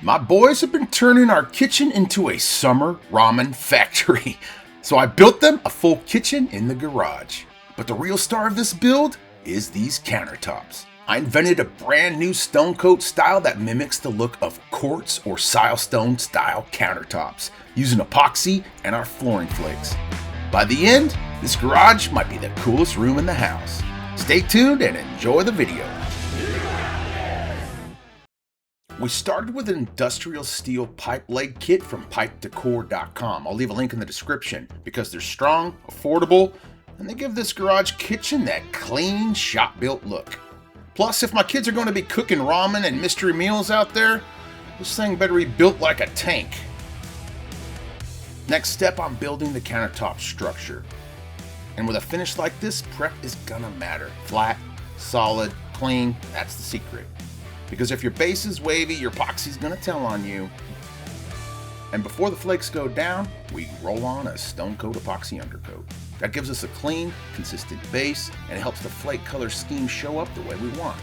My boys have been turning our kitchen into a summer ramen factory. So I built them a full kitchen in the garage. But the real star of this build is these countertops. I invented a brand new stone coat style that mimics the look of quartz or silestone style countertops, using epoxy and our flooring flakes. By the end, this garage might be the coolest room in the house. Stay tuned and enjoy the video. We started with an industrial steel pipe leg kit from pipedecor.com. I'll leave a link in the description because they're strong, affordable, and they give this garage kitchen that clean, shop-built look. Plus, if my kids are going to be cooking ramen and mystery meals out there, this thing better be built like a tank. Next step, I'm building the countertop structure. And with a finish like this, prep is gonna matter. Flat, solid, clean, that's the secret. Because if your base is wavy, your epoxy's gonna tell on you. And before the flakes go down, we roll on a stone coat epoxy undercoat. That gives us a clean, consistent base, and it helps the flake color scheme show up the way we want.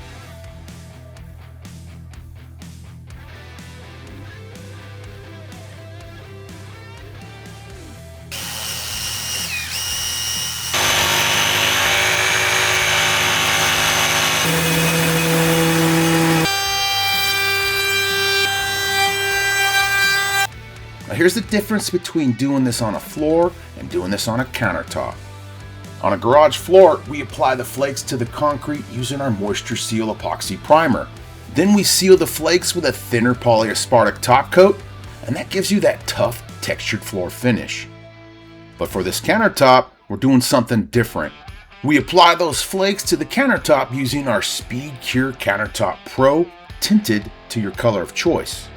Now here's the difference between doing this on a floor and doing this on a countertop. On a garage floor, we apply the flakes to the concrete using our Moisture Seal epoxy primer. Then we seal the flakes with a thinner polyaspartic top coat, and that gives you that tough, textured floor finish. But for this countertop, we're doing something different. We apply those flakes to the countertop using our Speed Cure Countertop Pro, tinted to your color of choice.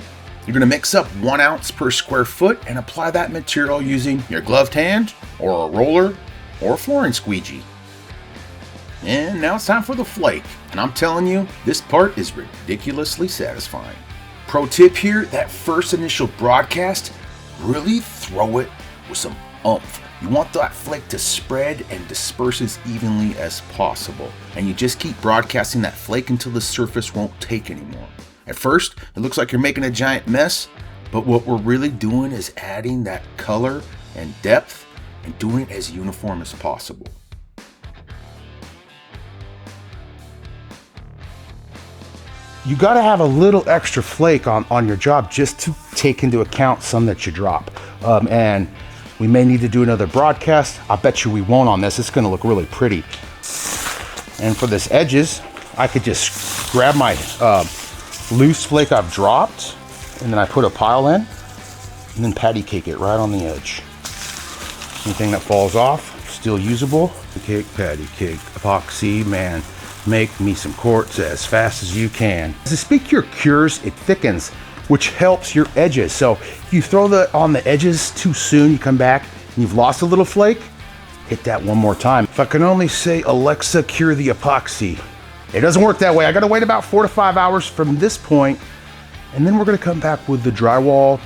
You're going to mix up 1 ounce per square foot and apply that material using your gloved hand, or a roller, or a flooring squeegee. And now it's time for the flake. And I'm telling you, this part is ridiculously satisfying. Pro tip here, that first initial broadcast, really throw it with some oomph. You want that flake to spread and disperse as evenly as possible. And you just keep broadcasting that flake until the surface won't take anymore. At first, it looks like you're making a giant mess, but what we're really doing is adding that color and depth and doing it as uniform as possible. You got to have a little extra flake on your job just to take into account some that you drop. And we may need to do another broadcast. I bet you we won't on this. It's going to look really pretty. And for this edges, I could just grab my loose flake I've dropped, and then I put a pile in, and then patty cake it right on the edge. Anything that falls off, still usable. The cake, patty cake, epoxy, man, make me some quartz as fast as you can. As the Speed Cure cures, it thickens, which helps your edges. So if you throw on the edges too soon, you come back and you've lost a little flake, hit that one more time. If I can only say, Alexa, cure the epoxy. It doesn't work that way. I gotta wait about 4 to 5 hours from this point, and then we're gonna come back with the drywall,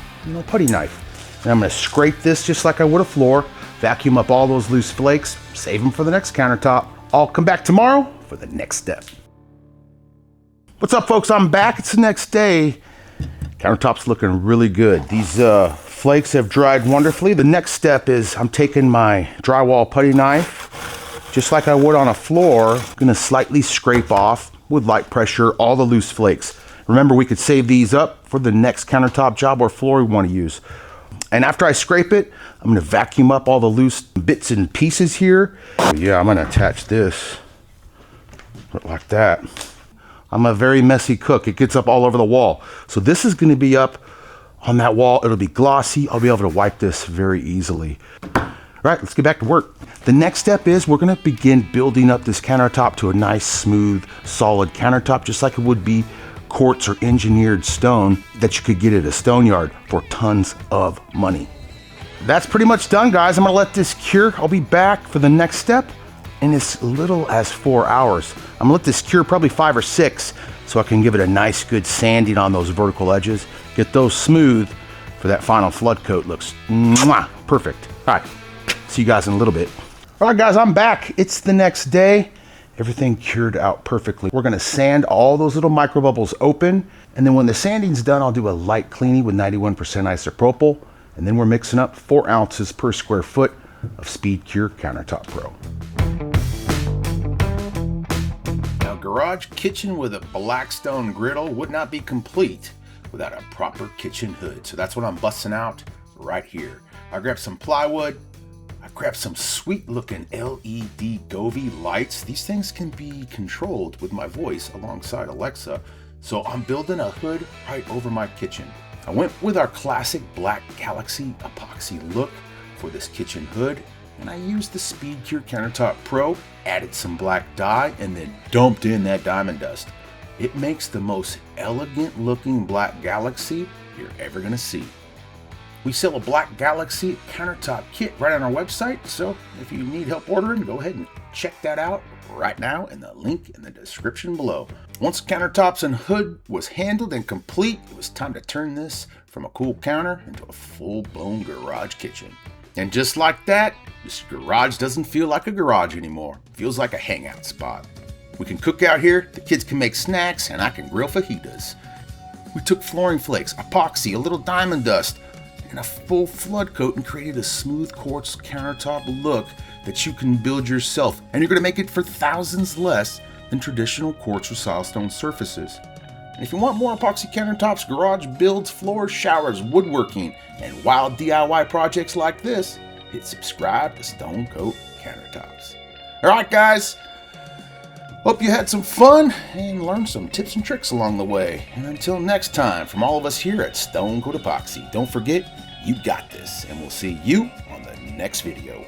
putty knife. And I'm gonna scrape this just like I would a floor, vacuum up all those loose flakes, save them for the next countertop. I'll come back tomorrow for the next step. What's up, folks? I'm back. It's the next day. Countertop's looking really good. These flakes have dried wonderfully. The next step is I'm taking my drywall putty knife, just like I would on a floor. I'm gonna slightly scrape off with light pressure all the loose flakes. Remember, we could save these up for the next countertop job or floor we want to use. And after I scrape it, I'm gonna vacuum up all the loose bits and pieces here. Yeah, I'm gonna attach this like that. I'm a very messy cook. It gets up all over the wall. So this is gonna be up on that wall. It'll be glossy. I'll be able to wipe this very easily. All right, let's get back to work. The next step is we're gonna begin building up this countertop to a nice, smooth, solid countertop, just like it would be quartz or engineered stone that you could get at a stone yard for tons of money. That's pretty much done, guys. I'm gonna let this cure. I'll be back for the next step in as little as 4 hours. I'm gonna let this cure probably 5 or 6 so I can give it a nice, good sanding on those vertical edges, get those smooth for that final flood coat. Looks perfect. All right. See you guys in a little bit. All right, guys, I'm back. It's the next day, everything cured out perfectly. We're gonna sand all those little micro bubbles open, and then when the sanding's done, I'll do a light cleaning with 91% isopropyl, and then we're mixing up 4 ounces per square foot of Speed Cure Countertop Pro. Now, garage kitchen with a blackstone griddle would not be complete without a proper kitchen hood. So that's what I'm busting out right here. I grabbed some plywood. I grabbed some sweet looking LED Govee lights. These things can be controlled with my voice alongside Alexa. So I'm building a hood right over my kitchen. I went with our classic Black Galaxy epoxy look for this kitchen hood, and I used the Speed Cure Countertop Pro, added some black dye, and then dumped in that diamond dust. It makes the most elegant looking Black Galaxy you're ever gonna see. We sell a Black Galaxy countertop kit right on our website, so if you need help ordering, go ahead and check that out right now in the link in the description below. Once countertops and hood was handled and complete, it was time to turn this from a cool counter into a full-blown garage kitchen. And just like that, this garage doesn't feel like a garage anymore. It feels like a hangout spot. We can cook out here, the kids can make snacks, and I can grill fajitas. We took flooring flakes, epoxy, a little diamond dust, and a full flood coat and created a smooth quartz countertop look that you can build yourself. And you're gonna make it for thousands less than traditional quartz or silestone surfaces. And if you want more epoxy countertops, garage builds, floors, showers, woodworking, and wild DIY projects like this, hit subscribe to Stone Coat Countertops. All right, guys. Hope you had some fun and learned some tips and tricks along the way. And until next time, from all of us here at Stone Coat Epoxy, don't forget, you got this. And we'll see you on the next video.